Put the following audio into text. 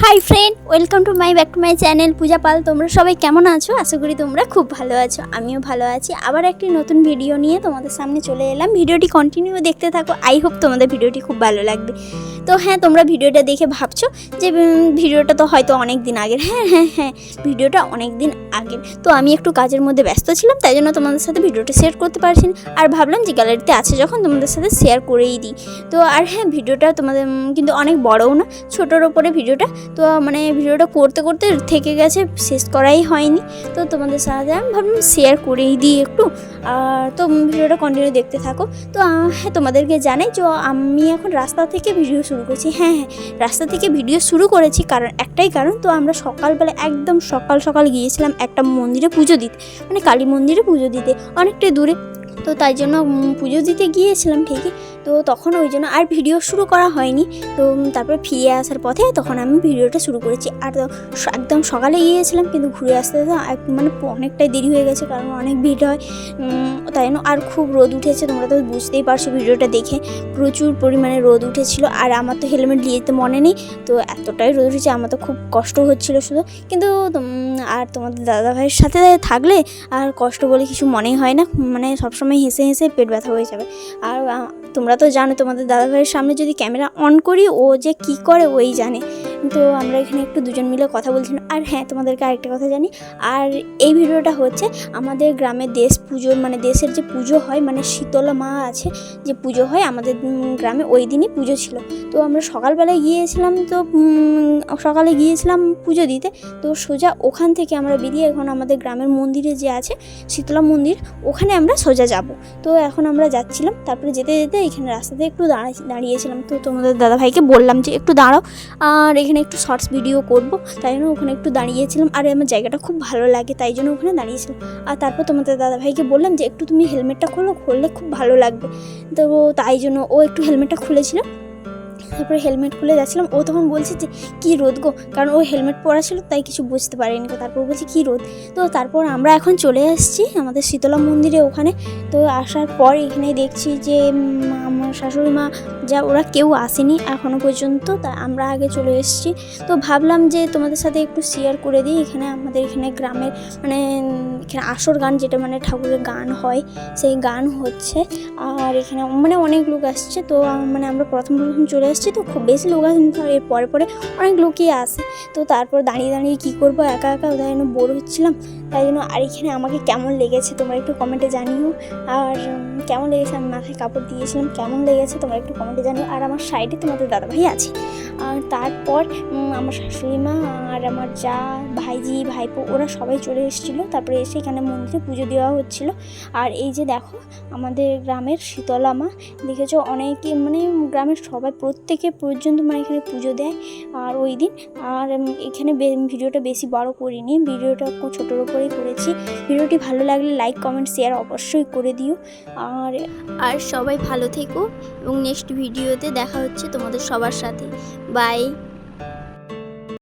High friend, welcome to back to my channel Puja Pal. তোমরা সবাই কেমন আছো? আশা করি তোমরা খুব ভালো আছো। আমিও ভালো আছি। আবার একটি নতুন ভিডিও নিয়ে তোমাদের সামনে চলে এলাম। ভিডিওটি কন্টিনিউ দেখতে থাকো। আই হোপ তোমাদের ভিডিওটি খুব ভালো লাগবে। তো হ্যাঁ, তোমরা ভিডিওটা দেখে ভাবছো যে ভিডিওটা তো হয়তো অনেক দিন আগের। হ্যাঁ, ভিডিওটা অনেক দিন আগের। তো আমি একটু কাজের মধ্যে ব্যস্ত ছিলাম, তাই জন্য তোমাদের সাথে ভিডিওটা শেয়ার করতে পারছি না। আর ভাবলাম যে গ্যালারিতে আছে যখন তোমাদের সাথে শেয়ার করেই দিই। তো আর হ্যাঁ, ভিডিওটা তোমাদের কিন্তু অনেক বড়ও না, ছোটোর ওপরে ভিডিওটা। তো মানে ভিডিওটা করতে করতে থেকে গেছে, শেষ করাই হয়নি। তো তোমাদের সাথে আমি ভাবলাম শেয়ার করেই দিই একটু। আর তো ভিডিওটা কন্টিনিউ দেখতে থাকো। তো হ্যাঁ, তোমাদেরকে জানাই যে আমি এখন রাস্তা থেকে ভিডিও শুরু করেছি। হ্যাঁ, রাস্তা থেকে ভিডিও শুরু করেছি কারণ একটাই কারণ। তো আমরা সকালবেলা একদম সকাল গিয়েছিলাম একটা মন্দিরে পুজো দিতে, মানে কালী মন্দিরে পুজো দিতে, অনেকটাই দূরে। তো তাই জন্য পুজো দিতে গিয়েছিলাম ঠিকই। তো তখন ওই জন্য আর ভিডিও শুরু করা হয়নি। তো তারপরে ফিরে আসার পথে তখন আমি ভিডিওটা শুরু করেছি। আর একদম সকালে গিয়েছিলাম, কিন্তু ঘুরে আসতে মানে অনেকটাই দেরি হয়ে গেছে, কারণ অনেক ভিড় হয়। তাই জন্য আর খুব রোদ উঠেছে, তোমরা তো বুঝতেই পারছো ভিডিওটা দেখে। প্রচুর পরিমাণে রোদ উঠেছিল। আর আমার তো হেলমেট নিয়ে যেতে মনে নেই, তো এতটাই রোদ উঠেছে, আমার তো খুব কষ্ট হচ্ছিলো শুধু। কিন্তু আর তোমাদের দাদাভাইয়ের সাথে থাকলে আর কষ্ট বলে কিছু মনেই হয় না, মানে সবসময় হেসে হেসে পেট ব্যথা হয়ে যাবে। আর তোমরা তো জানো, তোমাদের দাদাভাইয়ের সামনে যদি ক্যামেরা অন করি ও যে কী করে ওই জানে। তো আমরা এখানে একটু দুজন মিলে কথা বলছিলাম। আর হ্যাঁ, তোমাদেরকে আরেকটা কথা জানি, আর এই ভিডিওটা হচ্ছে আমাদের গ্রামের দেশ পুজো, মানে দেশের যে পুজো হয়, মানে শীতলা মা আছে যে পুজো হয় আমাদের গ্রামে, ওই দিনই পুজো ছিল। তো আমরা সকালবেলায় গিয়েছিলাম, তো সকালে গিয়েছিলাম পুজো দিতে। তো সোজা ওখান থেকে আমরা বেরিয়ে এখন আমাদের গ্রামের মন্দিরে যে আছে শীতলা মন্দির, ওখানে আমরা সোজা যাব। তো এখন আমরা যাচ্ছিলাম। তারপরে যেতে যেতে এখানে রাস্তাতে একটু দাঁড়িয়েছিলাম। তো তোমাদের দাদাভাইকে বললাম যে একটু দাঁড়াও, আর এখানে একটু শর্টস ভিডিও করব, তাই জন্য ওখানে একটু দাঁড়িয়েছিলাম। আর আমার জায়গাটা খুব ভালো লাগে, তাই জন্য ওখানে দাঁড়িয়েছিলাম। আর তারপর তোমাদের দাদাভাইকে বললাম যে একটু তুমি হেলমেটটা খুললে খুব ভালো লাগবে। তো তাই জন্য ও একটু হেলমেটটা খুলেছিল। তারপরে হেলমেট খুলে যাচ্ছিলাম, ও তখন বলছে যে কী রোদ গো, কারণ ও হেলমেট পরা ছিল তাই কিছু বুঝতে পারিনি। তারপর বলছি কী রোদ। তো তারপর আমরা এখন চলে আসছি আমাদের শীতলা মন্দিরে ওখানে। তো আসার পর এখানে দেখছি যে আমার শাশুড়ি মা যা ওরা কেউ আসেনি এখনও পর্যন্ত, তা আমরা আগে চলে এসেছি। তো ভাবলাম যে তোমাদের সাথে একটু শেয়ার করে দিই। এখানে আমাদের এখানে গ্রামের মানে এখানে আসর গান, যেটা মানে ঠাকুরের গান হয়, সেই গান হচ্ছে। আর এখানে মানে অনেক লোক আসছে। তো মানে আমরা প্রথম চলে আসছি, তো খুব বেশি লোক আসেনি, তো এর পরে অনেক লোকই আসে। তো তারপর দাঁড়িয়ে কী করবো, একা ওদের জন্য বোর হচ্ছিলাম, তাই জন্য। আর এখানে আমাকে কেমন লেগেছে তোমরা একটু কমেন্টে জানিও। আর কেমন লেগেছে, আমি মাথায় কাপড় দিয়েছিলাম, কেমন লেগেছে তোমরা একটু কমেন্টে জানিও। আর আমার সাইডে তোমাদের দাদাভাই আছে। আর তারপর আমার শাশুড়ি মা আর আমার যা ভাইজি ভাইপো ওরা সবাই চলে এসেছিলো। তারপরে এসে এখানে মন্দিরে পুজো দেওয়া হচ্ছিলো। আর এই যে দেখো আমাদের গ্রামের শীতলা মা, দেখেছো অনেকে মানে গ্রামের সবাই প্রত্যেকে পর্যন্ত মানে এখানে পুজো দেয় আর ওই দিন। আর এখানে ভিডিওটা বেশি বড় করিনি, ভিডিওটা ছোটোর ওপরেই করেছি। ভিডিওটি ভালো লাগলে লাইক কমেন্ট শেয়ার অবশ্যই করে দিও। আর সবাই ভালো থেকো, এবং নেক্সট ভিডিওতে দেখা হচ্ছে তোমাদের সবার সাথে। বাই।